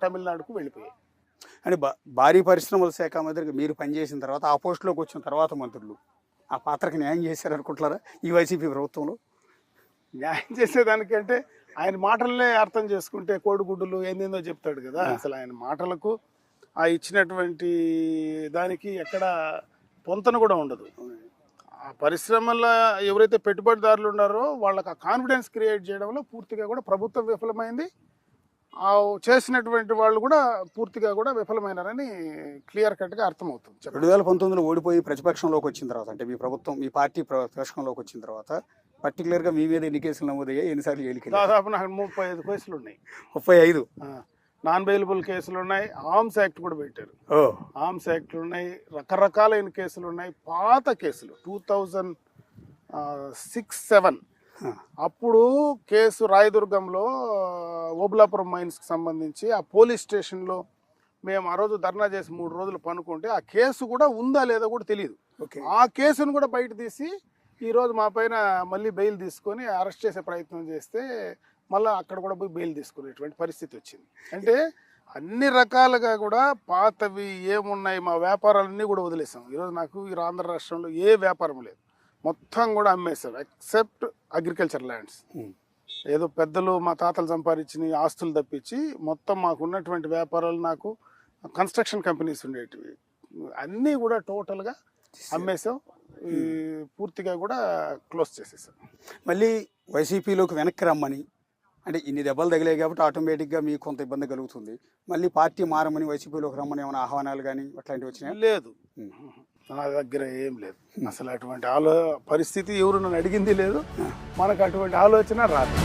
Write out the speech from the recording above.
తమిళనాడుకు వెళ్ళిపోయాయి. అని భారీ పరిశ్రమల శాఖ మంత్రికి మీరు పనిచేసిన తర్వాత ఆ పోస్టులోకి వచ్చిన తర్వాత మంత్రులు ఆ పాత్రకి న్యాయం చేశారు అనుకుంటున్నారా ఈ వైసీపీ ప్రభుత్వంలో? న్యాయం చేసేదానికంటే ఆయన మాటలనే అర్థం చేసుకుంటే కోడిగుడ్డులు ఏందేందో చెప్తాడు కదా. అసలు ఆయన మాటలకు ఆ ఇచ్చినటువంటి దానికి ఎక్కడ పొంతన కూడా ఉండదు. ఆ పరిశ్రమల ఎవరైతే పెట్టుబడిదారులు ఉన్నారో వాళ్ళకి ఆ కాన్ఫిడెన్స్ క్రియేట్ చేయడంలో పూర్తిగా కూడా ప్రభుత్వం విఫలమైంది. ఆ చేసినటువంటి వాళ్ళు కూడా పూర్తిగా కూడా విఫలమైనారని క్లియర్ కట్గా అర్థమవుతుంది. 2019లో ఓడిపోయి ప్రతిపక్షంలోకి వచ్చిన తర్వాత అంటే మీ ప్రభుత్వం మీ పార్టీ ప్రతిపక్షంలోకి వచ్చిన తర్వాత పర్టికులర్గా మీ మీద ఎన్ని కేసులు నమోదయ్యాయి, ఎన్నిసార్లు జైలుకి వెళ్ళారు? దాదాపు నాకు 35 కేసులు ఉన్నాయి. 35 నాన్ బెయిలబుల్ కేసులు ఉన్నాయి. ఆర్మ్స్ యాక్ట్ కూడా పెట్టారు. ఆర్మ్స్ యాక్ట్లు ఉన్నాయి, రకరకాలైన కేసులు ఉన్నాయి. పాత కేసులు 2006-07 అప్పుడు కేసు రాయదుర్గంలో ఓబులాపురం మైన్స్కి సంబంధించి ఆ పోలీస్ స్టేషన్లో మేము ఆ రోజు ధర్నా చేసి 3 రోజులు పనుకుంటే ఆ కేసు కూడా ఉందా లేదా కూడా తెలియదు. ఆ కేసును కూడా బయట తీసి ఈరోజు మా పైన మళ్ళీ బెయిల్ తీసుకొని అరెస్ట్ చేసే ప్రయత్నం చేస్తే మళ్ళీ అక్కడ కూడా పోయి బెయిల్ తీసుకునేటువంటి పరిస్థితి వచ్చింది. అంటే అన్ని రకాలుగా కూడా పాతవి ఏమున్నాయి మా వ్యాపారాలన్నీ కూడా వదిలేసాం. ఈరోజు నాకు ఈ ఆంధ్ర రాష్ట్రంలో ఏ వ్యాపారం లేదు, మొత్తం కూడా అమ్మేశాం ఎక్సెప్ట్ అగ్రికల్చర్ ల్యాండ్స్. ఏదో పెద్దలు మా తాతలు సంపాదించిన ఆస్తులు తప్పించి మొత్తం మాకు ఉన్నటువంటి వ్యాపారాలు, నాకు కన్స్ట్రక్షన్ కంపెనీస్ ఉండేటివి అన్నీ కూడా టోటల్గా అమ్మేసాం. పూర్తిగా కూడా క్లోజ్ చేసేసాం. మళ్ళీ వైసీపీలోకి వెనక్కి రమ్మని అంటే ఇన్ని దెబ్బలు తగిలాయి కాబట్టి ఆటోమేటిక్గా మీకు కొంత ఇబ్బంది కలుగుతుంది. మళ్ళీ పార్టీ మారమని వైసీపీలోకి రమ్మని ఏమైనా ఆహ్వానాలు కానీ అట్లాంటివి వచ్చినాయి? లేదు, నా దగ్గర ఏం లేదు. అసలు అటువంటి పరిస్థితి ఎవరు నన్ను అడిగింది లేదు. మనకు అటువంటి ఆలోచన రాదు.